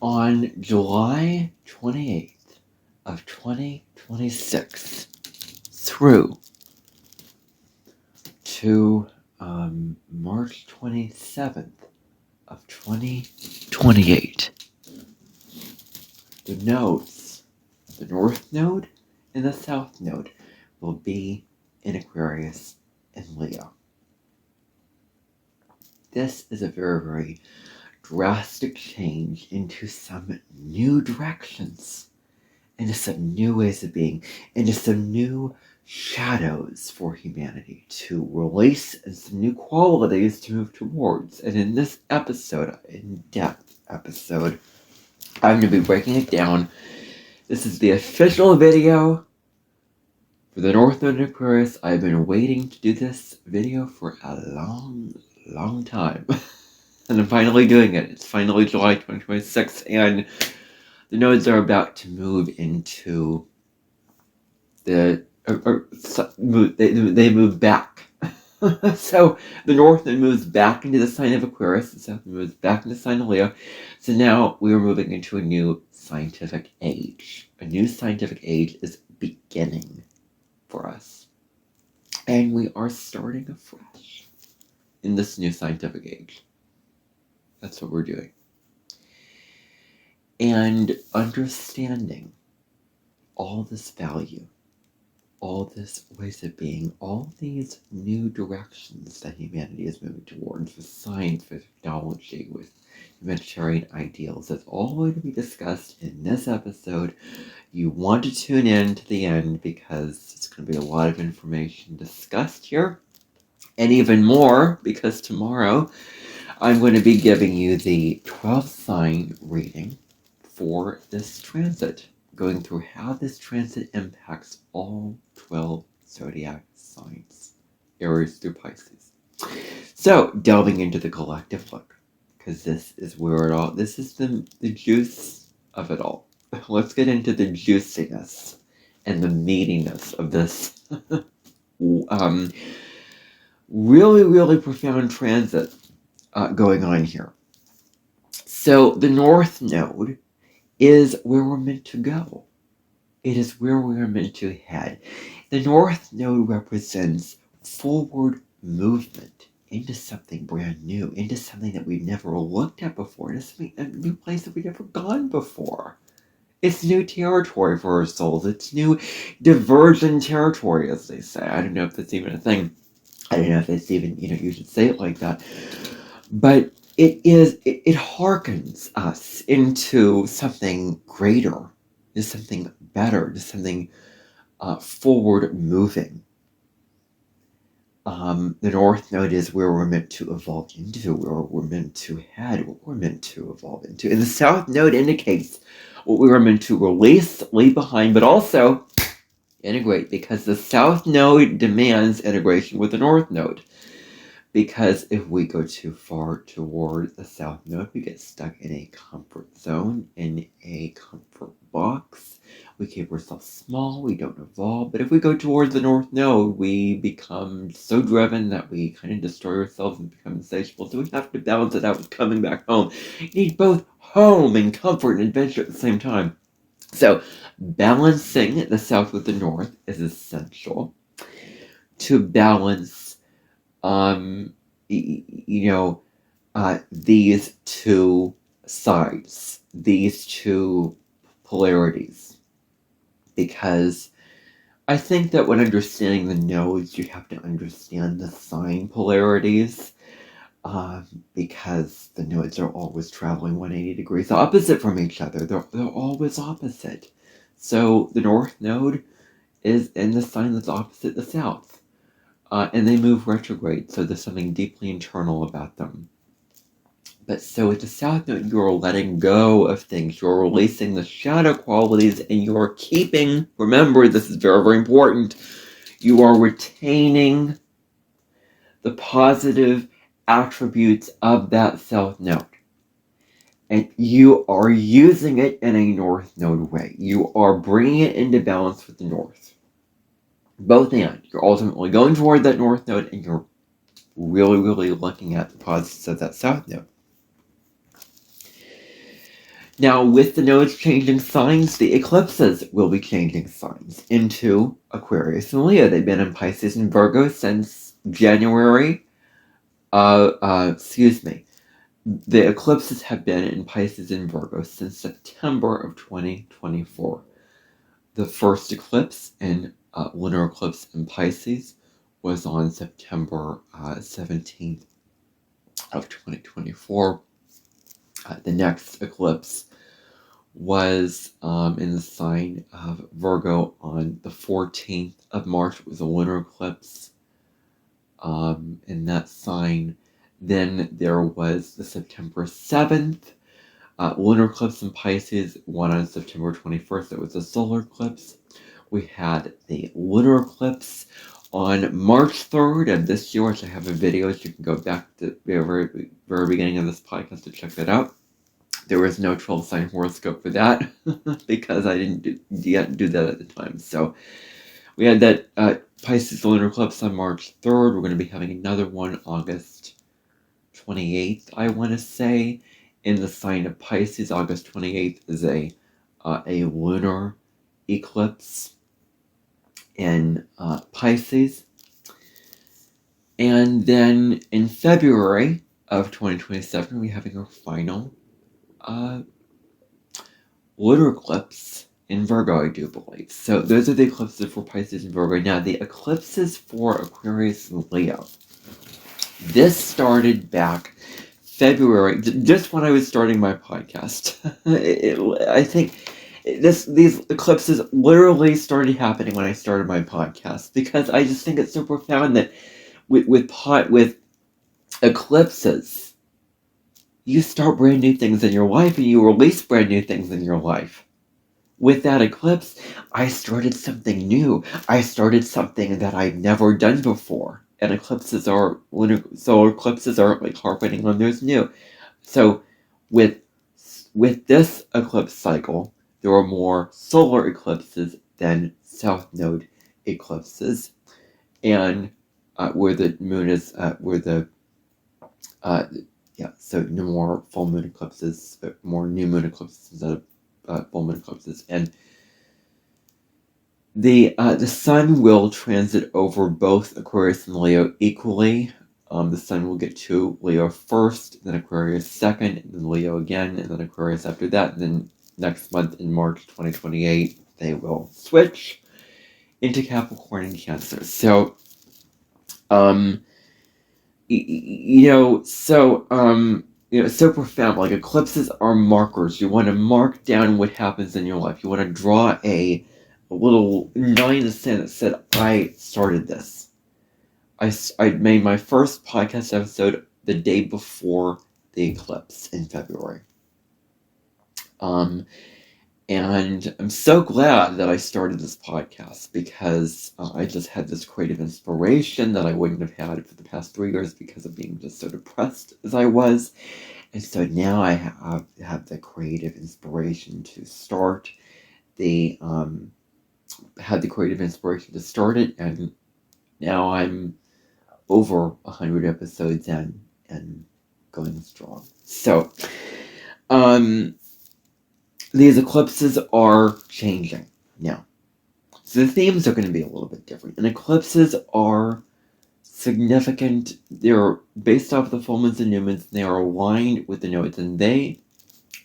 On July 28th of 2026 through to March 27th of 2028, the nodes, the North Node and the South Node, will be in Aquarius and Leo. This is a very, very drastic change into some new directions, into some new ways of being, into some new shadows for humanity to release, and some new qualities to move towards. And in this episode, in-depth episode, I'm going to be breaking it down. This is the official video for the North Node in Aquarius. I've been waiting to do this video for a long time. And I'm finally doing it. It's finally July 2026, and the nodes are about to move into the... they move back. So the North Node moves back into the sign of Aquarius, the South Node moves back into the sign of Leo. So now we are moving into a new scientific age. A new scientific age is beginning for us. And we are starting afresh in this new scientific age. That's what we're doing. And understanding all this value, all this ways of being, all these new directions that humanity is moving towards with science, with technology, with humanitarian ideals, that's all going to be discussed in this episode. You want to tune in to the end because it's going to be a lot of information discussed here. And even more because tomorrow I'm going to be giving you the 12 sign reading for this transit, going through how this transit impacts all 12 zodiac signs, Aries through Pisces. So, delving into the collective look, because this is where it all, this is the juice of it all. Let's get into the juiciness and the meatiness of this really profound transit going on here. So the North Node is where we're meant to go. It is where we are meant to head. The North Node represents forward movement into something brand new, into something that we've never looked at before, into something, a new place that we've never gone before. It's new territory for our souls. It's new divergent territory, as they say. I don't know if that's even a thing. I don't know if it's even, you should say it like that. But it harkens us into something greater, to something better, to something forward moving. The North Node is where we're meant to evolve into, where we're meant to head, what we're meant to evolve into. And the South Node indicates what we were meant to release, leave behind, but also integrate, because the South Node demands integration with the North Node. Because if we go too far toward the South Node, we get stuck in a comfort zone, in a comfort box. We keep ourselves small, we don't evolve. But if we go towards the North Node, we become so driven that we kind of destroy ourselves and become insatiable. So we have to balance it out with coming back home. You need both home and comfort and adventure at the same time. So balancing the South with the North is essential to balance these two sides, these two polarities. Because I think that when understanding the nodes, you have to understand the sign polarities, because the nodes are always traveling 180 degrees opposite from each other. They're always opposite. So the North Node is in the sign that's opposite the South. And they move retrograde, so there's something deeply internal about them. But so with the South Node, you're letting go of things. You're releasing the shadow qualities, and you're keeping, remember, this is very, very important, you are retaining the positive attributes of that South Node. And you are using it in a North Node way. You are bringing it into balance with the North. Both and. You're ultimately going toward that North Node, and you're really looking at the positives of that South Node. Now, with the nodes changing signs, the eclipses will be changing signs into Aquarius and Leo. They've been in Pisces and Virgo since January. The eclipses have been in Pisces and Virgo since September of 2024. The first eclipse and lunar eclipse in Pisces was on September 17th of 2024. The next eclipse was in the sign of Virgo on the 14th of March. It was a lunar eclipse in that sign. Then there was the September 7th lunar eclipse in Pisces, one on September 21st. It was a solar eclipse. We had the lunar eclipse on March 3rd of this year, which I have a video, so you can go back to the very beginning of this podcast to check that out. There was no 12-sign horoscope for that because I didn't do that at the time. So we had that Pisces lunar eclipse on March 3rd. We're going to be having another one August 28th, I want to say, in the sign of Pisces. August 28th is a lunar eclipse in Pisces. And then in February of 2027, we're having our final lunar eclipse in Virgo, I do believe. So those are the eclipses for Pisces and Virgo. Now, the eclipses for Aquarius and Leo. This started back February, just when I was starting my podcast. I think these eclipses literally started happening when I started my podcast, because I just think it's so profound that with eclipses, you start brand new things in your life and you release brand new things in your life. With that eclipse, I started something new. I started something that I've never done before. And solar eclipses are like harping on those new. So with this eclipse cycle, there are more solar eclipses than south node eclipses. And where the moon is, so no more full moon eclipses, more new moon eclipses instead of full moon eclipses. And the sun will transit over both Aquarius and Leo equally. The sun will get to Leo first, then Aquarius second, and then Leo again, and then Aquarius after that. And then next month in March 2028, they will switch into Capricorn and Cancer. So, so profound. Like, eclipses are markers. You want to mark down what happens in your life. You want to draw a little line in the sand that said, I started this. I made my first podcast episode the day before the eclipse in February. And I'm so glad that I started this podcast, because I just had this creative inspiration that I wouldn't have had for the past 3 years because of being just so depressed as I was. And so now I have the creative inspiration to start had the creative inspiration to start it, and now I'm over 100 episodes in and going strong. So, these eclipses are changing now. So the themes are going to be a little bit different. And eclipses are significant. They're based off the full moons and new moons. They are aligned with the nodes, and they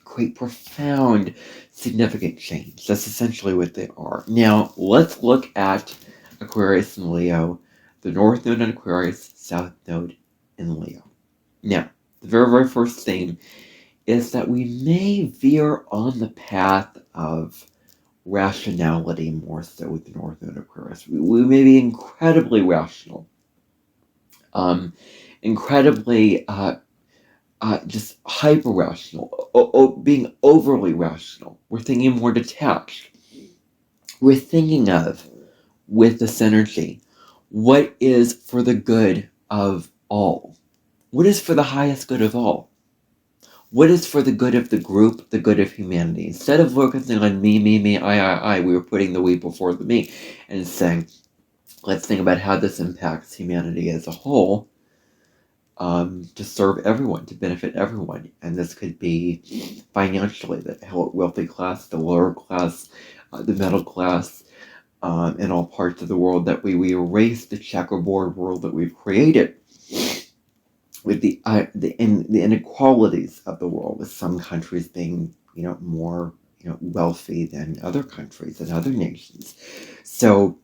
create profound, significant change. That's essentially what they are. Now, let's look at Aquarius and Leo. The North Node in Aquarius, South Node in Leo. Now, the very, very first theme is that we may veer on the path of rationality more so with the North Node Aquarius. We may be incredibly rational, incredibly just hyper-rational, being overly rational. We're thinking more detached. We're thinking of, with this energy, what is for the good of all? What is for the highest good of all? What is for the good of the group, the good of humanity? Instead of focusing on me, I, we were putting the we before the me and saying, let's think about how this impacts humanity as a whole. to serve everyone, to benefit everyone. And this could be financially, the wealthy class, the lower class, the middle class, in all parts of the world, that we erase the checkerboard world that we've created with the inequalities of the world, with some countries being, more, wealthy than other countries and other nations. So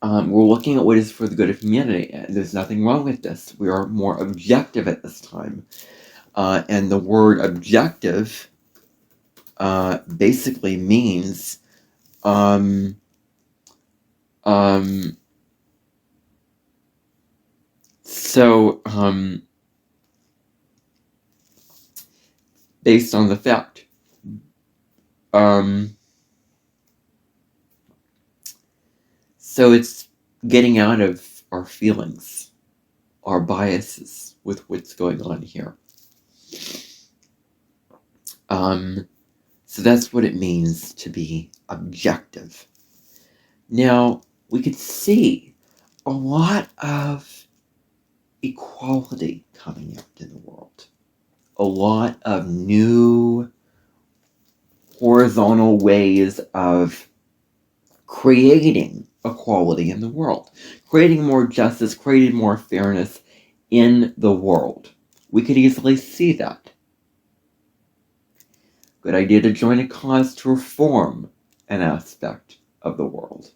we're looking at what is for the good of humanity, and there's nothing wrong with this. We are more objective at this time. And the word objective basically means based on the fact. So it's getting out of our feelings, our biases with what's going on here. So that's what it means to be objective. Now, we could see a lot of equality coming out in the world. A lot of new horizontal ways of creating equality in the world, creating more justice, creating more fairness in the world. We could easily see that. Good idea to join a cause to reform an aspect of the world.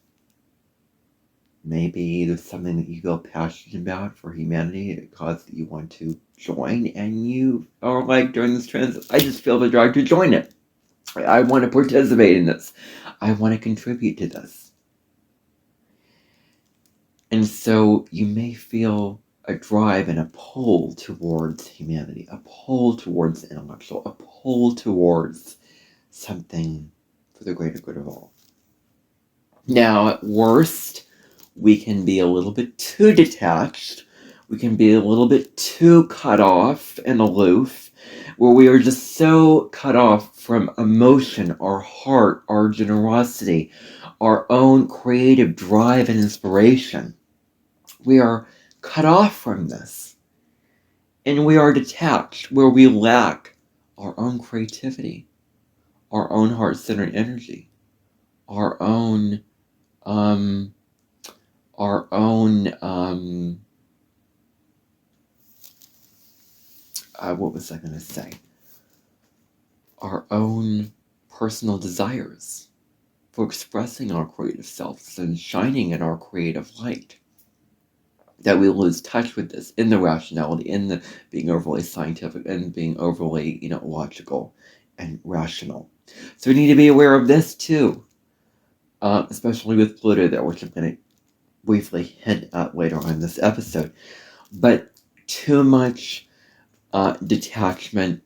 Maybe there's something that you feel passionate about for humanity, a cause that you want to join, and you are like, during this transit, I just feel the drive to join it. I want to participate in this. I want to contribute to this. And so you may feel a drive and a pull towards humanity, a pull towards the intellectual, a pull towards something for the greater good of all. Now, at worst, we can be a little bit too detached. We can be a little bit too cut off and aloof, where we are just so cut off from emotion, our heart, our generosity, our own creative drive and inspiration. We are cut off from this, and we are detached, where we lack our own creativity, our own heart-centered energy, our own what was I going to say? Our own personal desires for expressing our creative selves and shining in our creative light. That we lose touch with this in the rationality, in the being overly scientific and being overly, logical and rational. So we need to be aware of this too, especially with Pluto there, which I'm going to briefly hint at later on in this episode. But too much detachment,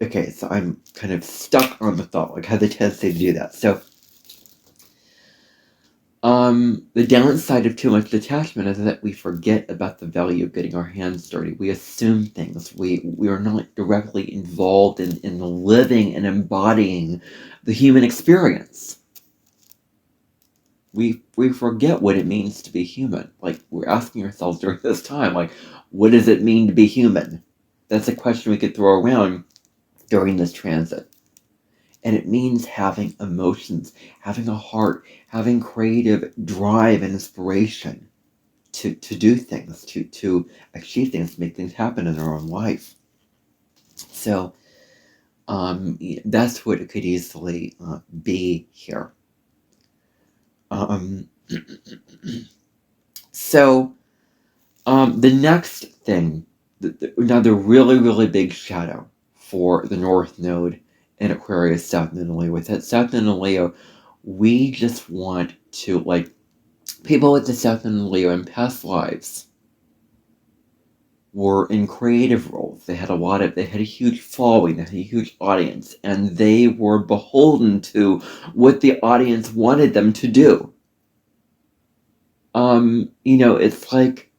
okay, so I'm kind of stuck on the thought, like, I have the tendency to do that. So the downside of too much detachment is that we forget about the value of getting our hands dirty. We assume things. We are not directly involved in living and embodying the human experience. We forget what it means to be human. Like, we're asking ourselves during this time, like, what does it mean to be human? That's a question we could throw around during this transit. And it means having emotions, having a heart, having creative drive and inspiration to do things, to achieve things, to make things happen in our own life. So that's what it could easily be here. So the next thing, another really, really big shadow for the North Node in Aquarius, South Node and Leo. With that South Node and Leo, we just want to, like, people with the South Node and Leo in past lives were in creative roles. They had a huge following, they had a huge audience, and they were beholden to what the audience wanted them to do. It's like,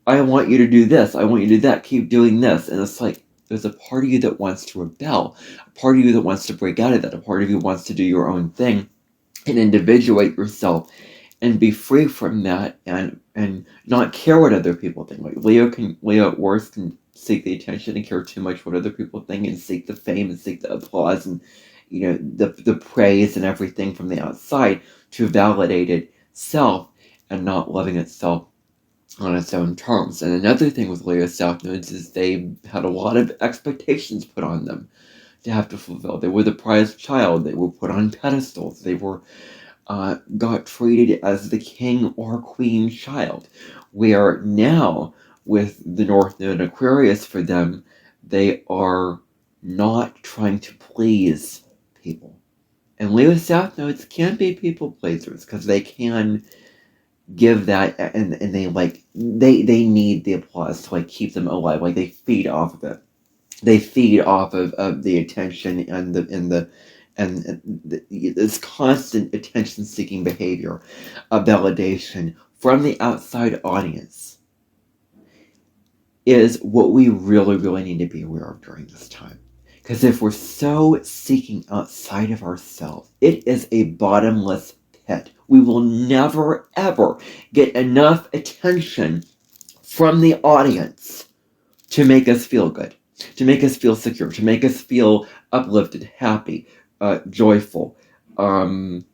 I want you to do this, I want you to do that, keep doing this. And it's like, there's a part of you that wants to rebel, a part of you that wants to break out of that, a part of you wants to do your own thing and individuate yourself and be free from that and and not care what other people think. Like Leo at worst can seek the attention and care too much what other people think, and seek the fame and seek the applause and the praise and everything from the outside to validate itself and not loving itself on its own terms. And another thing with Leo South Nodes is they had a lot of expectations put on them to have to fulfill. They were the prized child. They were put on pedestals. They were got treated as the king or queen child. Where now, with the North Node and Aquarius for them, they are not trying to please people. And Leo South Nodes can be people pleasers because they can give that, and they need the applause to keep them alive. Like they feed off of it. They feed off of the attention and this constant attention-seeking behavior of validation from the outside audience is what we really, really need to be aware of during this time. Because if we're so seeking outside of ourselves, it is a bottomless pit. We will never, ever get enough attention from the audience to make us feel good, to make us feel secure, to make us feel uplifted, happy, joyful, grounded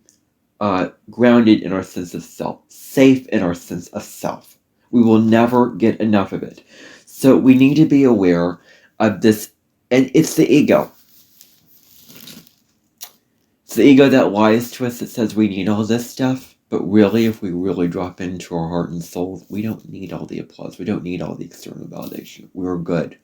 in our sense of self, safe in our sense of self. We will never get enough of it. So we need to be aware of this, and it's the ego. It's the ego that lies to us, that says we need all this stuff, but really, if we really drop into our heart and soul, we don't need all the applause. We don't need all the external validation. We're good.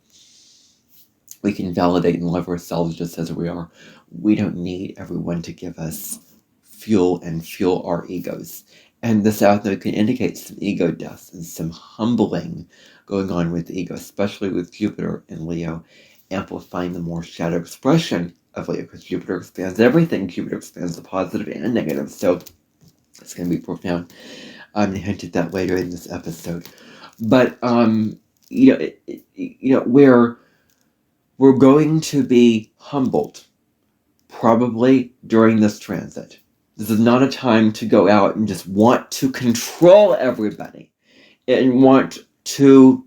We can validate and love ourselves just as we are. We don't need everyone to give us fuel and fuel our egos. And the South Node can indicate some ego deaths and some humbling going on with the ego, especially with Jupiter and Leo, amplifying the more shadow expression of Leo, because Jupiter expands everything. Jupiter expands the positive and negative. So it's going to be profound. I'm going to hint at that later in this episode. But, we're going to be humbled, probably during this transit. This is not a time to go out and just want to control everybody and want to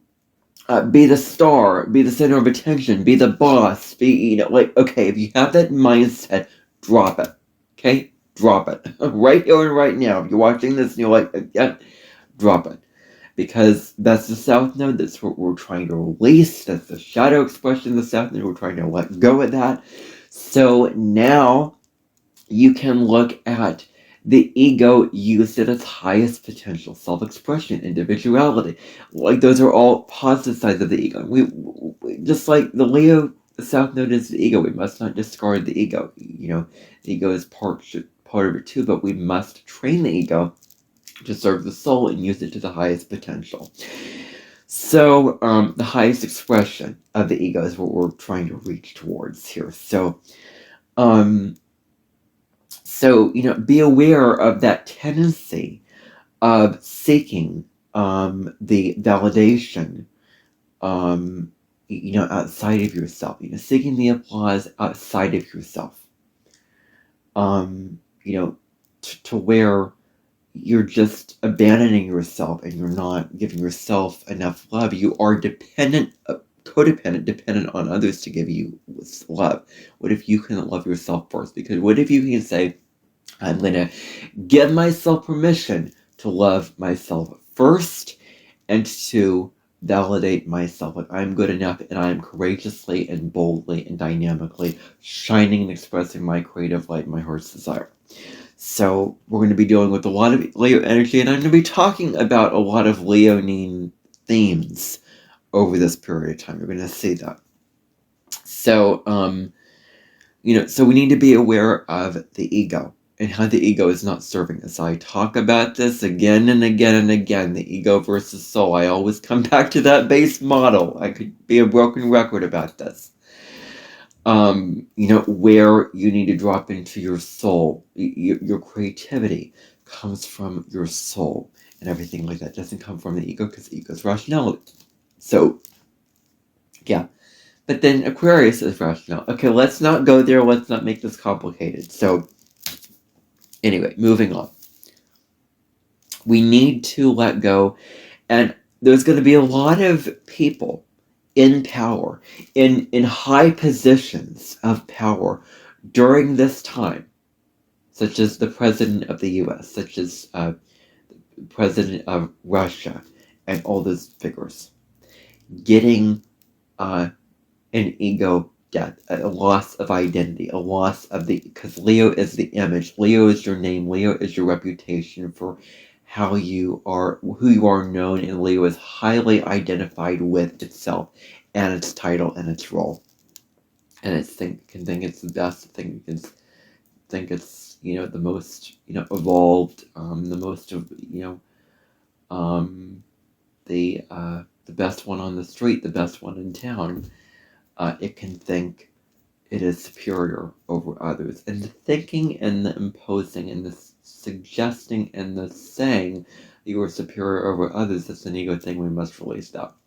be the star, be the center of attention, be the boss, okay, if you have that mindset, drop it, okay? Drop it. Right here and right now. If you're watching this and you're like, yeah, drop it. Because that's the South Node, that's what we're trying to release, that's the shadow expression of the South Node, we're trying to let go of that. So now you can look at the ego used at its highest potential, self-expression, individuality. Those are all positive sides of the ego. We just like the Leo, the South Node is the ego. We must not discard the ego. The ego is part of it too, but we must train the ego to serve the soul and use it to the highest potential. So the highest expression of the ego is what we're trying to reach towards here. So be aware of that tendency of seeking the validation, outside of yourself. Seeking the applause outside of yourself. To where you're just abandoning yourself and you're not giving yourself enough love. You are dependent on others to give you love. What if you can love yourself first? Because what if you can say, I'm going to give myself permission to love myself first and to validate myself. Like I'm good enough and I'm courageously and boldly and dynamically shining and expressing my creative light, my heart's desire. So we're going to be dealing with a lot of Leo energy, and I'm going to be talking about a lot of Leonine themes over this period of time. You're going to see that. So, so we need to be aware of the ego and how the ego is not serving us. I talk about this again and again and again, the ego versus soul. I always come back to that base model. I could be a broken record about this. Where you need to drop into your soul. Your creativity comes from your soul, and everything like that doesn't come from the ego, because the ego is rationality. So, yeah. But then Aquarius is rational. Okay, let's not go there. Let's not make this complicated. So, anyway, moving on. We need to let go. And there's going to be a lot of people in power, in high positions of power during this time, such as the president of the U.S., such as president of Russia, and all those figures, getting an ego death, a loss of identity, a loss of because Leo is the image, Leo is your name, Leo is your reputation for how you are, who you are known, and Leo is highly identified with itself and its title and its role. And it can think it's the best, think it's, the most, evolved, the most, the best one on the street, the best one in town. It can think it is superior over others. And the thinking and the imposing and the suggesting and the saying that you are superior over others, that's an ego thing we must really stop.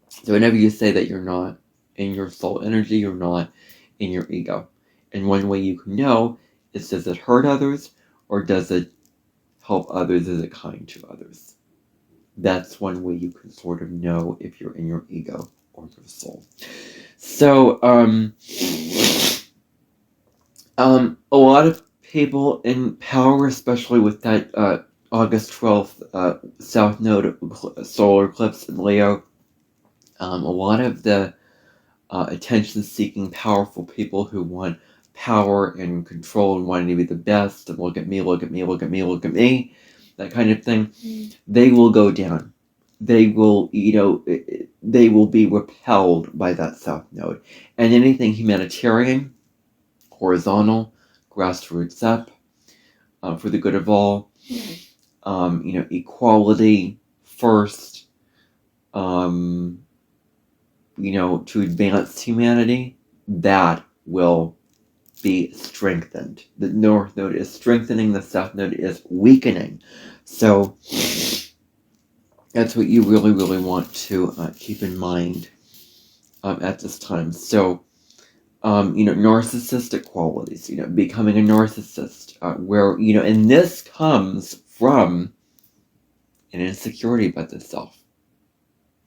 So whenever you say that you're not in your soul energy, you're not in your ego. And one way you can know is, does it hurt others or does it help others? Is it kind to others? That's one way you can sort of know if you're in your ego or your soul. So, a lot of people in power, especially with that August 12th South Node solar eclipse in Leo, a lot of the attention-seeking, powerful people who want power and control and wanting to be the best and look at me, look at me, look at me, look at me, that kind of thing, they will go down. They will, they will be repelled by that South Node. And anything humanitarian, horizontal, grassroots-up, for the good of all, equality first, to advance humanity, that will be strengthened. The North Node is strengthening, the South Node is weakening. So that's what you really, really want to keep in mind at this time. So, narcissistic qualities, becoming a narcissist, where, and this comes from an insecurity about the self.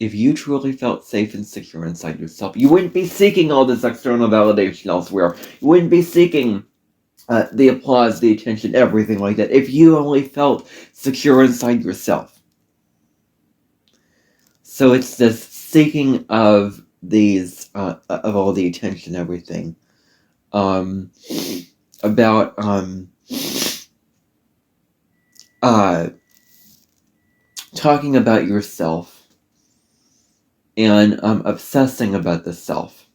If you truly felt safe and secure inside yourself, you wouldn't be seeking all this external validation elsewhere. You wouldn't be seeking the applause, the attention, everything like that, if you only felt secure inside yourself. So it's this seeking of these, of all the attention, everything, about, talking about yourself and obsessing about the self,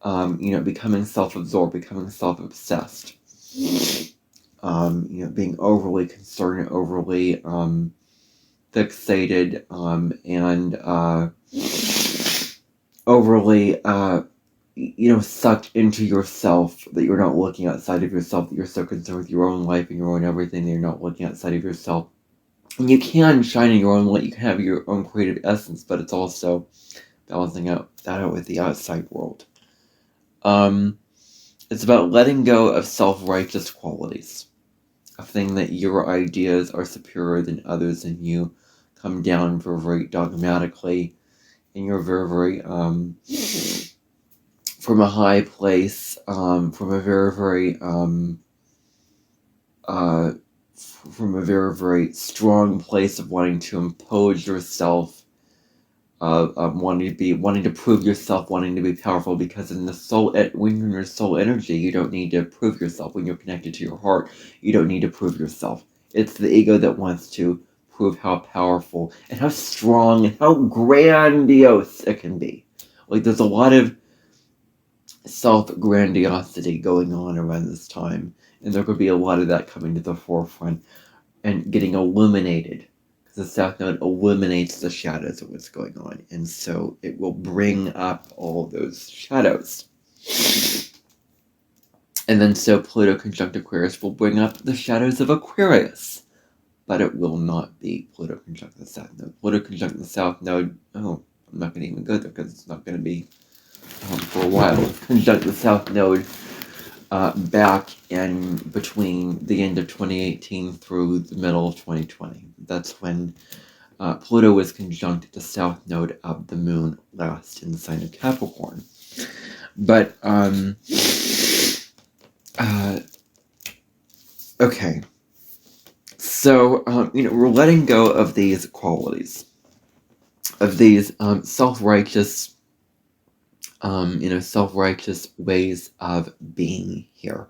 becoming self-absorbed, becoming self-obsessed, being overly concerned, overly fixated, and overly, sucked into yourself, that you're not looking outside of yourself, that you're so concerned with your own life and your own everything that you're not looking outside of yourself. And you can shine in your own light, you can have your own creative essence, but it's also balancing that out with the outside world. It's about letting go of self-righteous qualities, a thing that your ideas are superior than others, and you come down very, very dogmatically, and you're very, very, from a high place, from a very, very, from a very, very strong place of wanting to impose yourself, wanting to prove yourself, wanting to be powerful, because in the soul, when you're in your soul energy, you don't need to prove yourself. When you're connected to your heart, you don't need to prove yourself. It's the ego that wants to prove how powerful and how strong and how grandiose it can be. Like, there's a lot of self-grandiosity going on around this time, and there could be a lot of that coming to the forefront and getting illuminated, because the South Node illuminates the shadows of what's going on, and so it will bring up all those shadows. And then so Pluto conjunct Aquarius will bring up the shadows of Aquarius, but it will not be Pluto conjunct the South Node. Pluto conjunct the South Node, I'm not going to even go there, because it's not going to be for a while. Conjunct the South Node back in between the end of 2018 through the middle of 2020. That's when Pluto was conjunct the south node of the moon last in the sign of Capricorn. But, okay. So, we're letting go of these qualities, of these self-righteous, self-righteous ways of being here.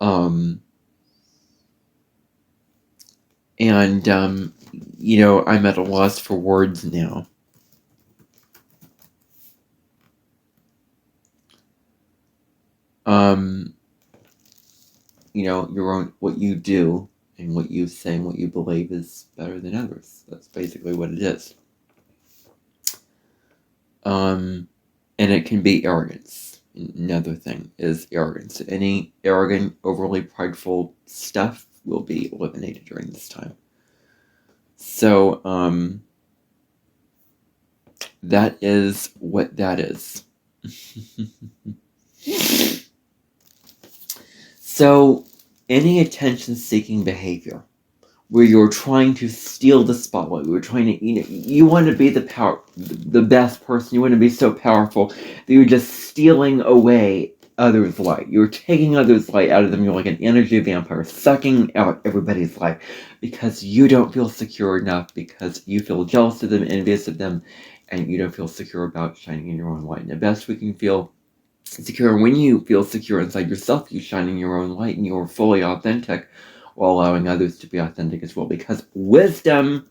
And, I'm at a loss for words now. What you do and what you say and what you believe is better than others. That's basically what it is. And it can be arrogance. Another thing is arrogance. Any arrogant, overly prideful stuff will be eliminated during this time. So, that is what that is. So, any attention-seeking behavior where you're trying to steal the spotlight, you're trying to, you want to be the best person, you want to be so powerful that you're just stealing away others' light. You're taking others' light out of them. You're like an energy vampire, sucking out everybody's light because you don't feel secure enough, because you feel jealous of them, envious of them, and you don't feel secure about shining in your own light. And the best we can feel secure when you feel secure inside yourself, you shine in your own light and you're fully authentic while allowing others to be authentic as well. Because wisdom,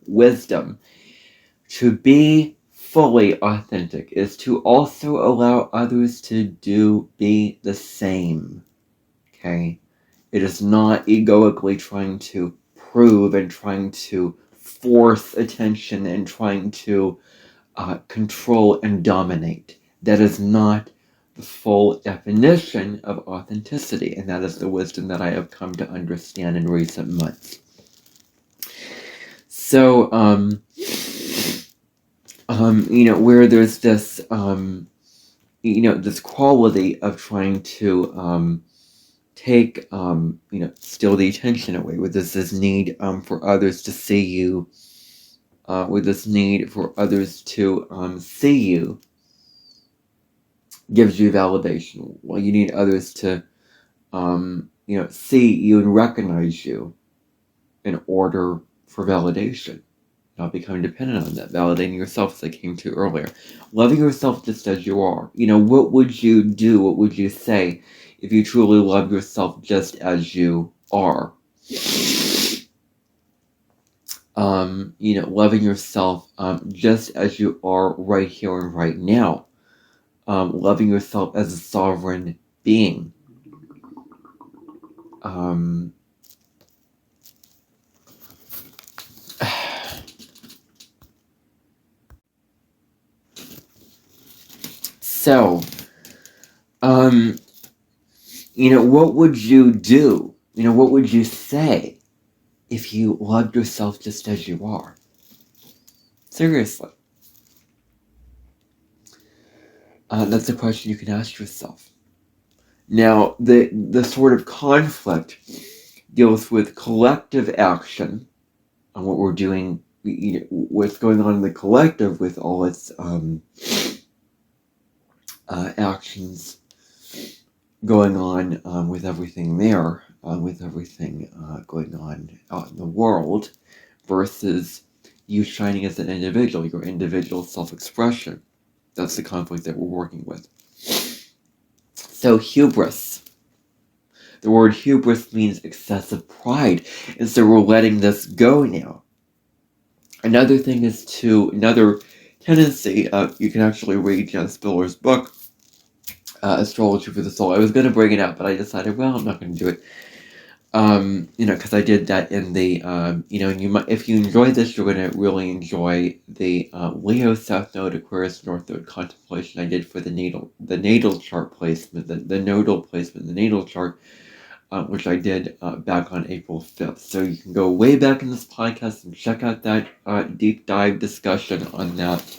to be fully authentic is to also allow others to be the same. Okay? It is not egoically trying to prove and trying to force attention and trying to control and dominate. That is not the full definition of authenticity, and that is the wisdom that I have come to understand in recent months. So, where there's this, this quality of trying to take, steal the attention away, with this need for others to see you, with this need for others to see you, gives you validation. Well, you need others to, see you and recognize you in order for validation. Not becoming dependent on that. Validating yourself, as I came to earlier. Loving yourself just as you are. What would you do? What would you say if you truly love yourself just as you are? Loving yourself just as you are right here and right now. Loving yourself as a sovereign being. So, what would you do? What would you say if you loved yourself just as you are? Seriously. That's a question you can ask yourself. Now, the sort of conflict deals with collective action on what we're doing, what's going on in the collective with all its actions going on with everything there, with everything going on out in the world, versus you shining as an individual, your individual self-expression. That's the conflict that we're working with. So hubris. The word hubris means excessive pride. And so we're letting this go now. Another thing is another tendency, you can actually read Jen Spiller's book, Astrology for the Soul. I was going to bring it up, but I decided, well, I'm not going to do it. Because I did that in the, if you enjoy this, you're going to really enjoy the Leo South Node, Aquarius North Node contemplation I did for the natal chart placement, the nodal placement, the natal chart, which I did back on April 5th. So you can go way back in this podcast and check out that deep dive discussion on that,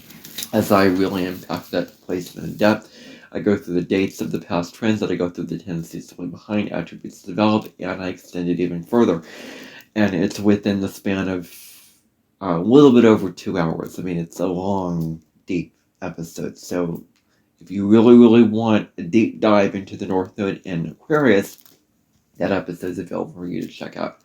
as I really unpacked that placement in depth. I go through the dates of the past trends, that I go through the tendencies to leave behind, attributes to develop, and I extend it even further. And it's within the span of a little bit over 2 hours. I mean, it's a long, deep episode. So if you really, really want a deep dive into the North Node in Aquarius, that episode is available for you to check out.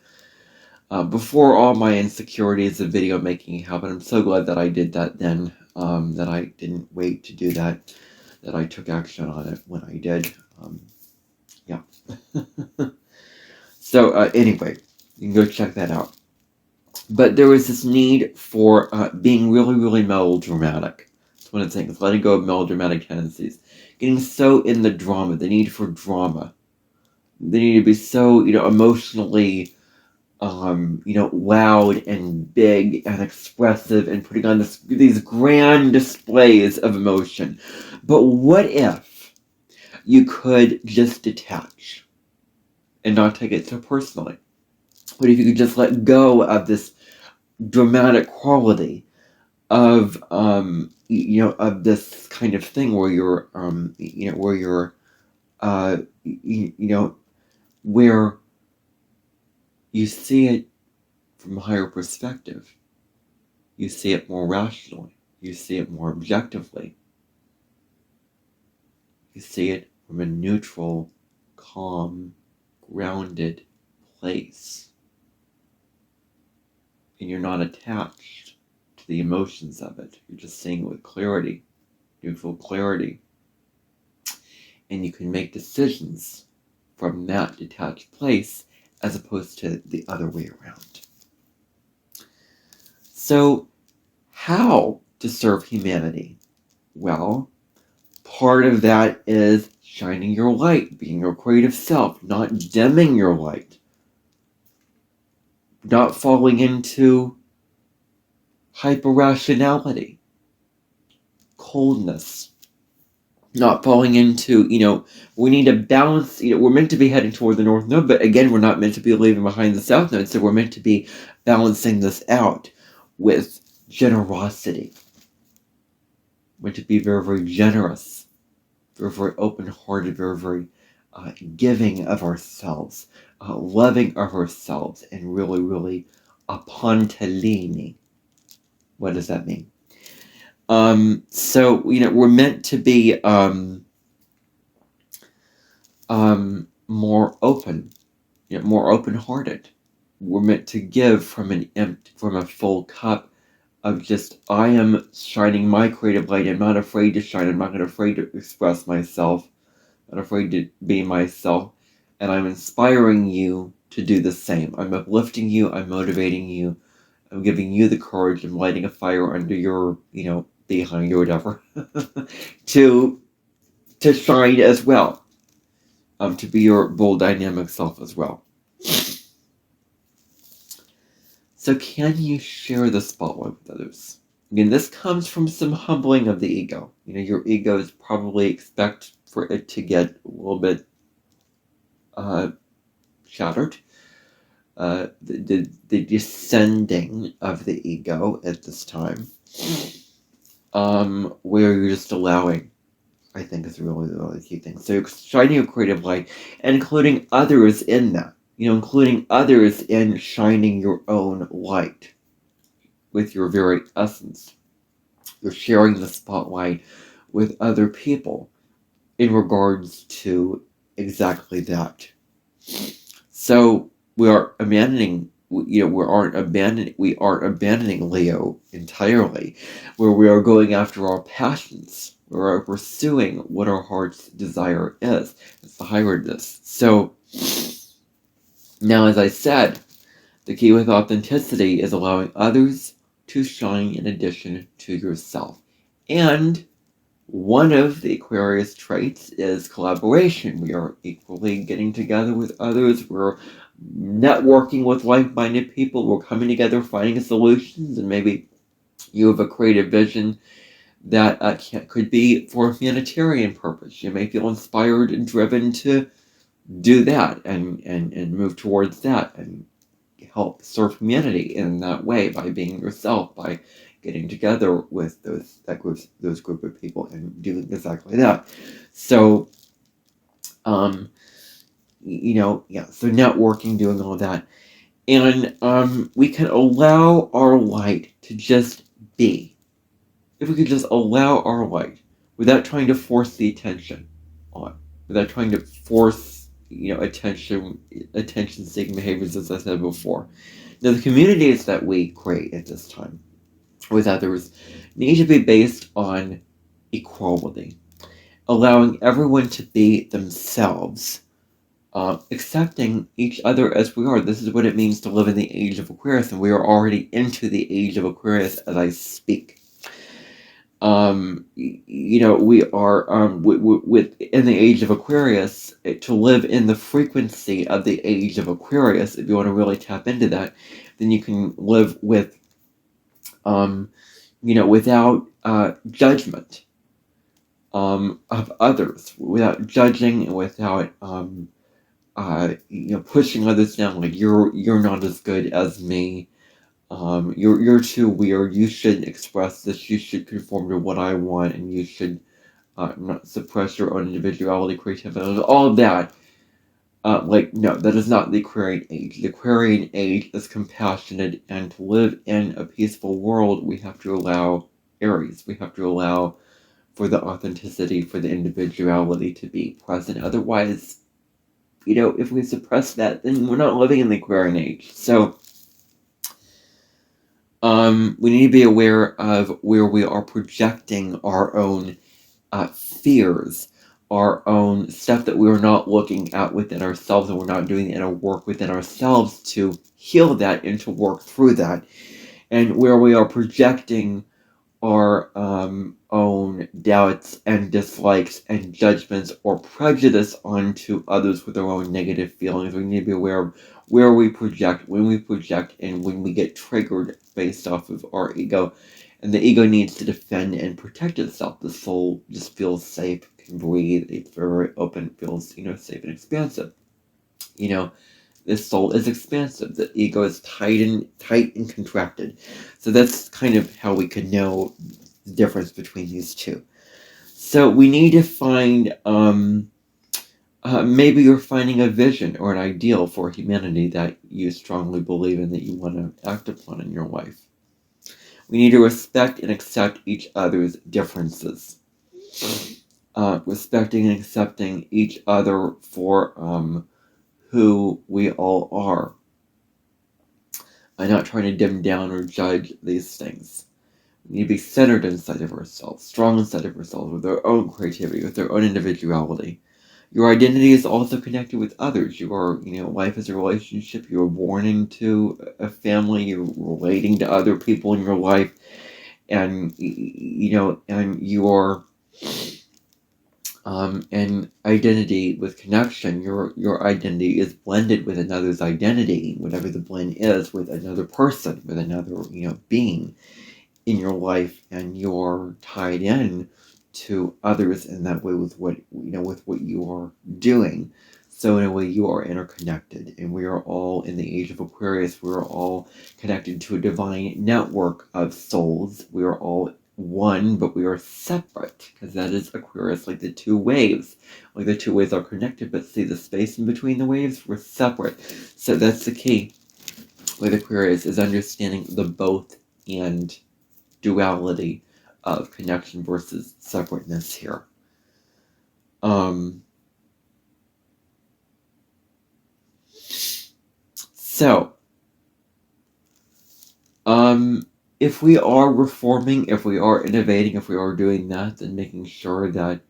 Before all my insecurities of video making happened, I'm so glad that I did that then, that I didn't wait to do that I took action on it when I did. Yeah. So anyway, you can go check that out. But there was this need for being really, really melodramatic. That's one of the things, letting go of melodramatic tendencies. Getting so in the drama, the need for drama. They need to be so, emotionally, loud and big and expressive and putting on these grand displays of emotion. But what if you could just detach and not take it so personally? What if you could just let go of this dramatic quality of of this kind of thing where you're where you see it from a higher perspective. You see it more rationally. You see it more objectively. You see it from a neutral, calm, grounded place. And you're not attached to the emotions of it. You're just seeing it with clarity, neutral clarity. And you can make decisions from that detached place as opposed to the other way around. So, how to serve humanity? Well, part of that is shining your light, being your creative self, not dimming your light, not falling into hyper-rationality, coldness, not falling into, we need to balance, we're meant to be heading toward the North Node, but again, we're not meant to be leaving behind the South Node, so we're meant to be balancing this out with generosity. We're meant to be very, very generous, very, very open-hearted, very, very giving of ourselves, loving of ourselves, and really, really apontalini. What does that mean? So, we're meant to be more open, more open-hearted. We're meant to give from a full cup of just, I am shining my creative light. I'm not afraid to shine. I'm not afraid to express myself. I'm not afraid to be myself. And I'm inspiring you to do the same. I'm uplifting you. I'm motivating you. I'm giving you the courage. I'm lighting a fire under your, behind or whatever, to shine as well. To be your bold, dynamic self as well. So can you share the spotlight with others? Again, this comes from some humbling of the ego. Your egos probably expect for it to get a little bit shattered. The descending of the ego at this time, where you're just allowing, I think is really the key thing. So you're shining your creative light and including others in that. Including others in shining your own light with your very essence. You're sharing the spotlight with other people in regards to exactly that. So we are abandoning, we aren't abandoning Leo entirely, where we are going after our passions. We are pursuing what our heart's desire is. It's the hybridness. So now, as I said, the key with authenticity is allowing others to shine in addition to yourself. And one of the Aquarius traits is collaboration. We are equally getting together with others. We're networking with like-minded people. We're coming together, finding solutions, and maybe you have a creative vision that could be for a humanitarian purpose. You may feel inspired and driven to do that and move towards that and help serve humanity in that way by being yourself, by getting together with those group of people and doing exactly that. So, so networking, doing all that. And we can allow our light to just be. If we could just allow our light without trying to force the attention on, without trying to force, attention-seeking behaviors, as I said before. Now, the communities that we create at this time with others need to be based on equality, allowing everyone to be themselves, accepting each other as we are. This is what it means to live in the age of Aquarius, and we are already into the age of Aquarius as I speak. We are in the age of Aquarius. To live in the frequency of the age of Aquarius, if you want to really tap into that, then you can live with without judgment of others, without judging, and without pushing others down, like you're not as good as me. You're too weird. You shouldn't express this. You should conform to what I want, and you should not suppress your own individuality, creativity, all of that. No, that is not the Aquarian age. The Aquarian age is compassionate, and to live in a peaceful world, we have to allow Aries. We have to allow for the authenticity, for the individuality to be present. Otherwise, if we suppress that, then we're not living in the Aquarian age. So, we need to be aware of where we are projecting our own fears, our own stuff that we're not looking at within ourselves, and we're not doing the inner work within ourselves to heal that and to work through that, and where we are projecting our own doubts and dislikes and judgments or prejudice onto others with their own negative feelings. We need to be aware of where we project, when we project, and when we get triggered based off of our ego. And the ego needs to defend and protect itself. The soul just feels safe, can breathe, it's very open, feels, safe and expansive. The soul is expansive. The ego is tight and contracted. So that's kind of how we could know the difference between these two. So we need to find, maybe you're finding a vision or an ideal for humanity that you strongly believe in, that you want to act upon in your life. We need to respect and accept each other's differences. Respecting and accepting each other for who we all are. I'm not trying to dim down or judge these things. We need to be centered inside of ourselves, strong inside of ourselves, with our own creativity, with our own individuality. Your identity is also connected with others. Life is a relationship. You were born into a family. You're relating to other people in your life, and and your and identity with connection. Your identity is blended with another's identity, whatever the blend is, with another person, with another being in your life, and you're tied in to others in that way with what you are doing. So in a way, you are interconnected, and we are all in the age of Aquarius. We are all connected to a divine network of souls. We are all one, but we are separate, because that is Aquarius, like the two waves. Like the two waves are connected, but see the space in between the waves? We're separate. So that's the key with Aquarius, is understanding the both and duality of connection versus separateness here. If we are reforming, if we are innovating, if we are doing that, then making sure that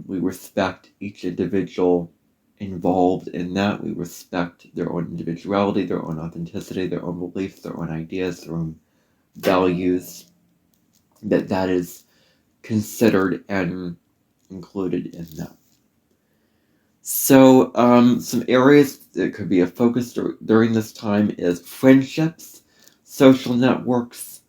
we respect each individual involved in that. We respect their own individuality, their own authenticity, their own beliefs, their own ideas, their own values. That is considered and included in that. So, some areas that could be a focus during this time is friendships, social networks,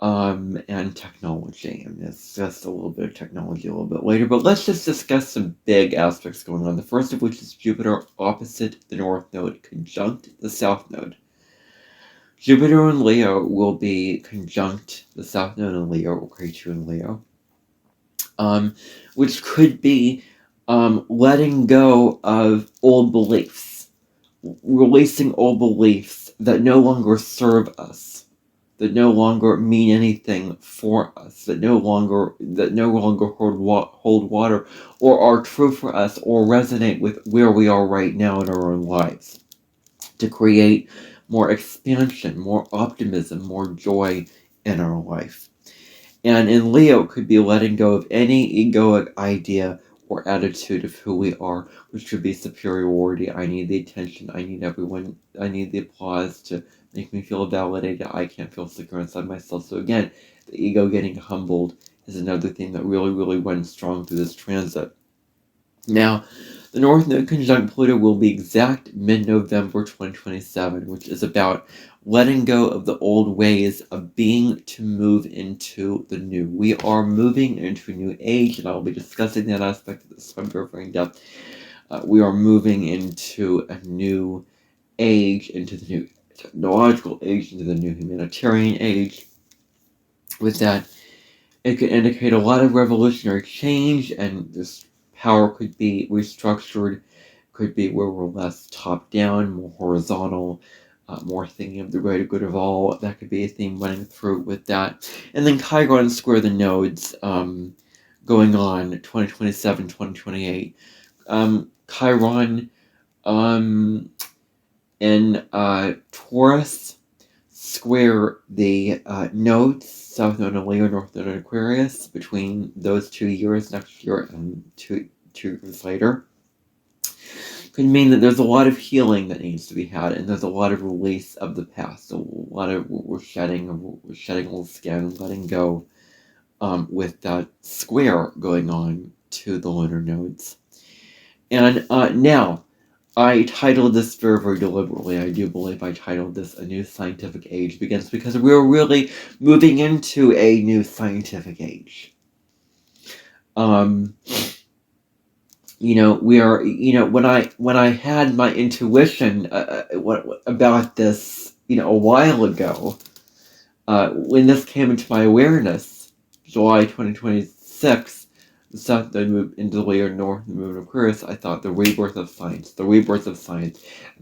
and technology. I'm going to discuss a little bit of technology a little bit later, but let's just discuss some big aspects going on. The first of which is Jupiter opposite the North Node, conjunct the South Node. Jupiter in Leo will be conjunct the South Node in Leo, or K2 in Leo, which could be letting go of old beliefs, releasing old beliefs that no longer serve us, that no longer mean anything for us, that no longer hold water, or are true for us, or resonate with where we are right now in our own lives, to create more expansion, more optimism, more joy in our life. And in Leo, could be letting go of any egoic idea or attitude of who we are, which could be superiority. I need the attention, I need everyone, I need the applause to make me feel validated. I can't feel secure inside myself. So again, the ego getting humbled is another thing that really, really went strong through this transit. Now, the North Node conjunct Pluto will be exact mid-November 2027, which is about letting go of the old ways of being to move into the new. We are moving into a new age, and I'll be discussing that aspect of this very in depth. We are moving into a new age, into the new technological age, into the new humanitarian age. With that, it could indicate a lot of revolutionary change, and this power could be restructured, could be where we're less top-down, more horizontal, more thinking of the greater good of all. That could be a theme running through with that. And then Chiron square the nodes going on 2027, 2028. Chiron in Taurus square the nodes, South Node in Leo, North Node in Aquarius, between those 2 years, next year and two years later. Could mean that there's a lot of healing that needs to be had, and there's a lot of release of the past. So a lot of we're shedding old skin, letting go, with that square going on to the lunar nodes. And now, I titled this very, very deliberately. I do believe I titled this A New Scientific Age Begins, because we're really moving into a new scientific age. We are, when I had my intuition about this, a while ago, when this came into my awareness, July 2026, the South Node moved into the Leo, North Node moved into Aquarius, I thought the rebirth of science,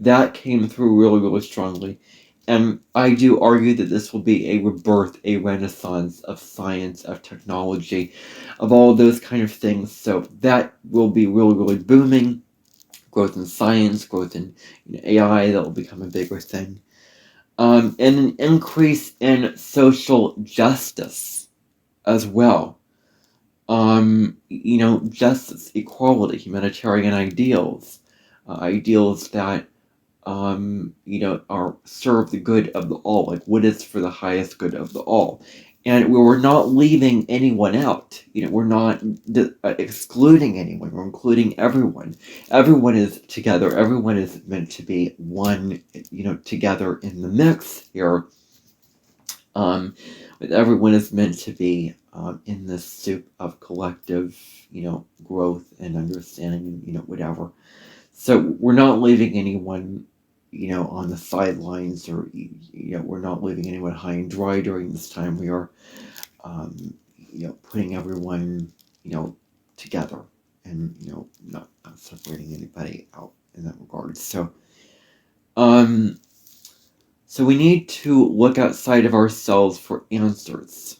that came through really, really strongly. And I do argue that this will be a rebirth, a renaissance of science, of technology, of all those kind of things. So that will be really, really booming. Growth in science, growth in AI, that will become a bigger thing. And an increase in social justice as well. Justice, equality, humanitarian ideals, ideals that serve the good of the all, like what is for the highest good of the all. And we're not leaving anyone out. We're not excluding anyone. We're including everyone. Everyone is together. Everyone is meant to be one, together in the mix here. But everyone is meant to be in this soup of collective, growth and understanding, and, whatever. So we're not leaving anyone, on the sidelines, or, we're not leaving anyone high and dry during this time. We are, putting everyone, together, and, not separating anybody out in that regard. So we need to look outside of ourselves for answers.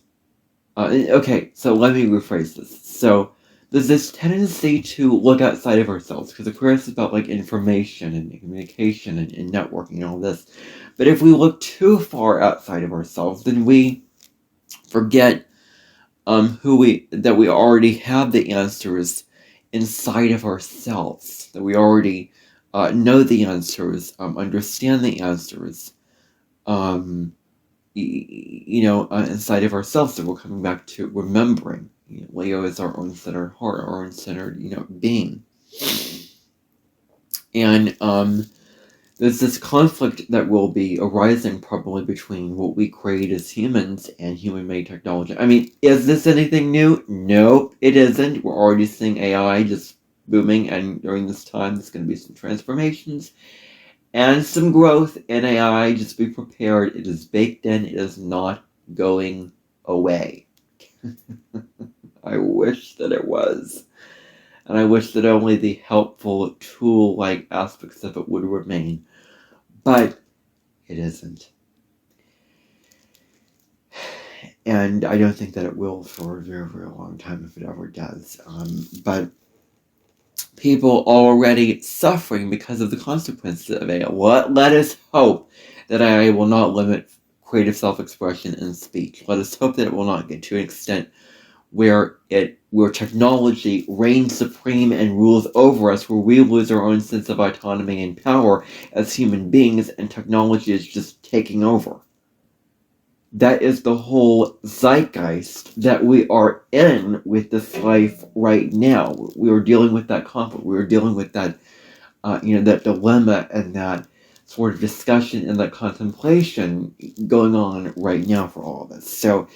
Okay, so let me rephrase this. So there's this tendency to look outside of ourselves, because Aquarius is about information and communication and networking and all this. But if we look too far outside of ourselves, then we forget that we already have the answers inside of ourselves, that we already know the answers, understand the answers, inside of ourselves, that we're coming back to remembering. Leo is our own centered heart, our own centered, being. And there's this conflict that will be arising probably between what we create as humans and human-made technology. I mean, is this anything new? Nope, it isn't. We're already seeing AI just booming, and during this time, there's going to be some transformations. and some growth in AI. Just be prepared. It is baked in. It is not going away. I wish that it was. And I wish that only the helpful tool-like aspects of it would remain. But it isn't. And I don't think that it will for a very, very long time if it ever does. But people already suffering because of the consequences of AI. Let us hope that AI will not limit creative self-expression and speech. Let us hope that it will not get to an extent where technology reigns supreme and rules over us, where we lose our own sense of autonomy and power as human beings, and technology is just taking over. That is the whole zeitgeist that we are in with this life right now. We are dealing with that conflict. We are dealing with that, that dilemma and that sort of discussion and that contemplation going on right now for all of us. So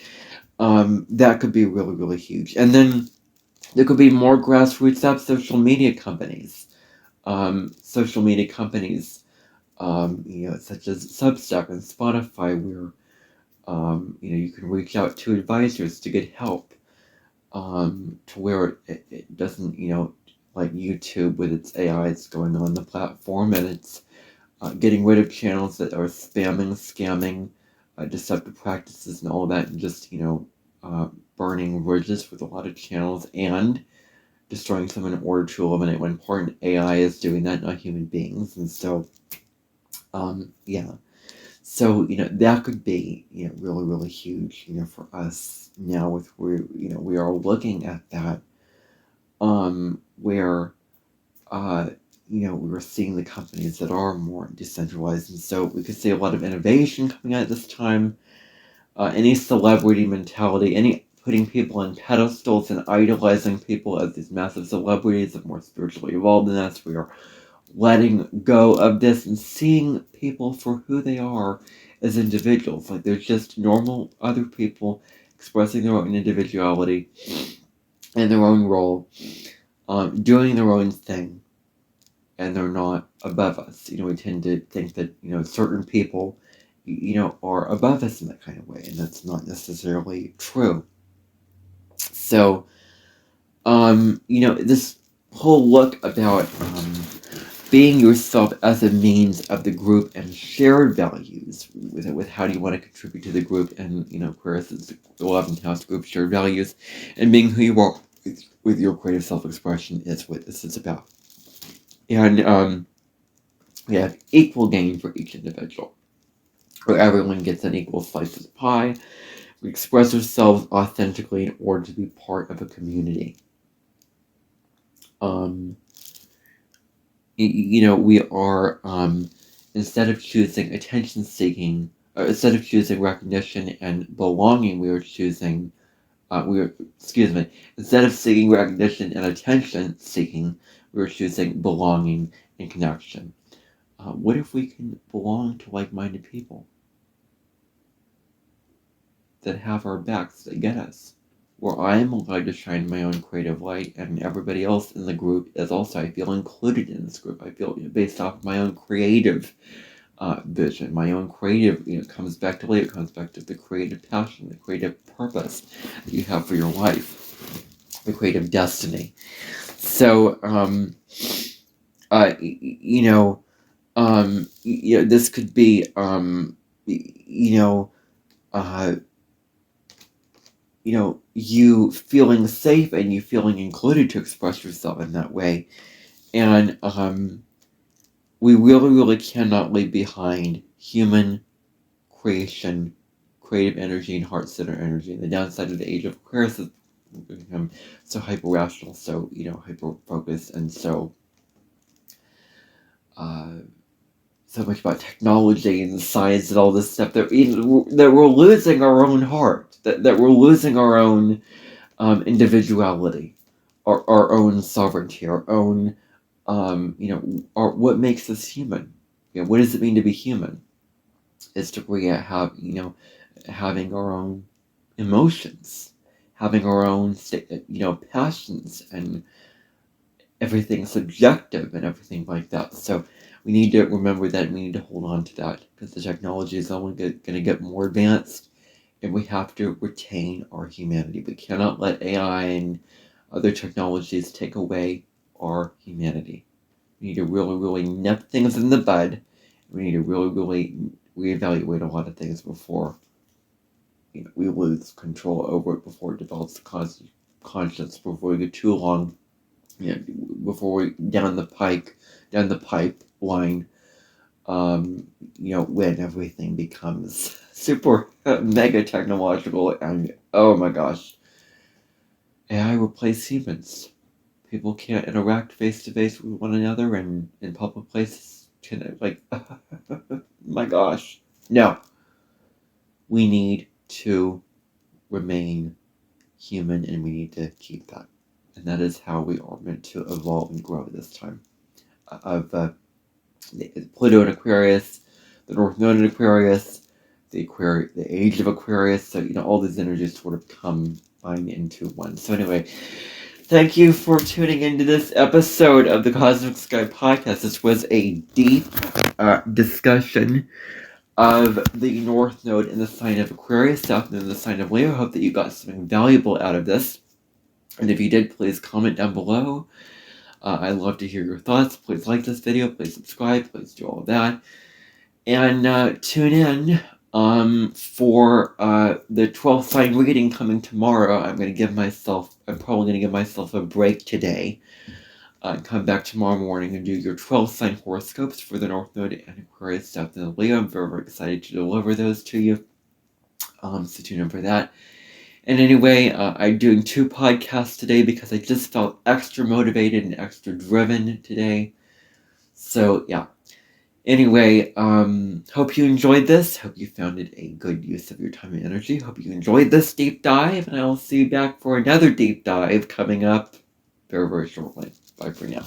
that could be really, really huge. And then there could be more grassroots-up social media companies. Social media companies, such as Substack and Spotify, where you can reach out to advisors to get help, to where it doesn't, like YouTube with its AI, it's going on the platform and it's getting rid of channels that are spamming, scamming, deceptive practices and all that, and just, burning bridges with a lot of channels and destroying some in order to eliminate one part. And AI is doing that, not human beings. And so, yeah. So, that could be, really, really huge, for us now with where, we are looking at that, where, we're seeing the companies that are more decentralized. And so we could see a lot of innovation coming out at this time. Any celebrity mentality, any putting people on pedestals and idolizing people as these massive celebrities that are more spiritually evolved than us. We are letting go of this and seeing people for who they are as individuals. Like they're just normal other people expressing their own individuality and their own role, doing their own thing, and they're not above us. We tend to think that, certain people, are above us in that kind of way, and that's not necessarily true. So, this whole look about being yourself as a means of the group and shared values with how do you want to contribute to the group, and Aquarius is the 11th house group, shared values, and being who you are with your creative self-expression is what this is about. And we have equal gain for each individual, where everyone gets an equal slice of the pie. We express ourselves authentically in order to be part of a community. We are, instead of choosing attention-seeking, instead of choosing recognition and belonging, we are choosing, instead of seeking recognition and attention-seeking, we are choosing belonging and connection. What if we can belong to like-minded people that have our backs, that get us, where I am allowed to shine my own creative light, and everybody else in the group is also, I feel included in this group. I feel based off my own creative vision, my own creative, comes back to later, comes back to the creative passion, the creative purpose that you have for your life, the creative destiny. So, this could be, you feeling safe and you feeling included to express yourself in that way. And we really, really cannot leave behind human creation, creative energy, and heart-centered energy. And the downside of the age of Aquarius is we become so hyper-rational, so, hyper-focused, and so much about technology and science and all this stuff that we're losing our own heart, that we're losing our own individuality, our own sovereignty, our own, what makes us human. What does it mean to be human? Is to having our own emotions, having our own, passions, and everything subjective and everything like that. So we need to remember that. We need to hold on to that, because the technology is only going to get more advanced, and we have to retain our humanity. We cannot let AI and other technologies take away our humanity. We need to really, really nip things in the bud. We need to really, really reevaluate a lot of things before we lose control over it, before it develops conscience, before we get too long, before we down the pipeline, when everything becomes super mega technological, and oh my gosh, AI replace humans. People can't interact face to face with one another, and in public places can, like, my gosh. No. We need to remain human, and we need to keep that. And that is how we are meant to evolve and grow this time. Of Pluto in Aquarius, the North Node in Aquarius, the age of Aquarius. So, all these energies sort of combine into one. So anyway, thank you for tuning into this episode of the Cosmic Sky Podcast. This was a deep discussion of the North Node in the sign of Aquarius, South Node in the sign of Leo. I hope that you got something valuable out of this. And if you did, please comment down below. I'd love to hear your thoughts. Please like this video. Please subscribe. Please do all of that. And tune in for the 12th sign reading coming tomorrow. I'm probably going to give myself a break today. Come back tomorrow morning and do your 12 sign horoscopes for the North Node and Aquarius, South Node, Leo. I'm very, very excited to deliver those to you. So tune in for that. And anyway, I'm doing 2 podcasts today because I just felt extra motivated and extra driven today. So yeah. Anyway, hope you enjoyed this. Hope you found it a good use of your time and energy. Hope you enjoyed this deep dive, and I will see you back for another deep dive coming up very, very shortly. Bye for now.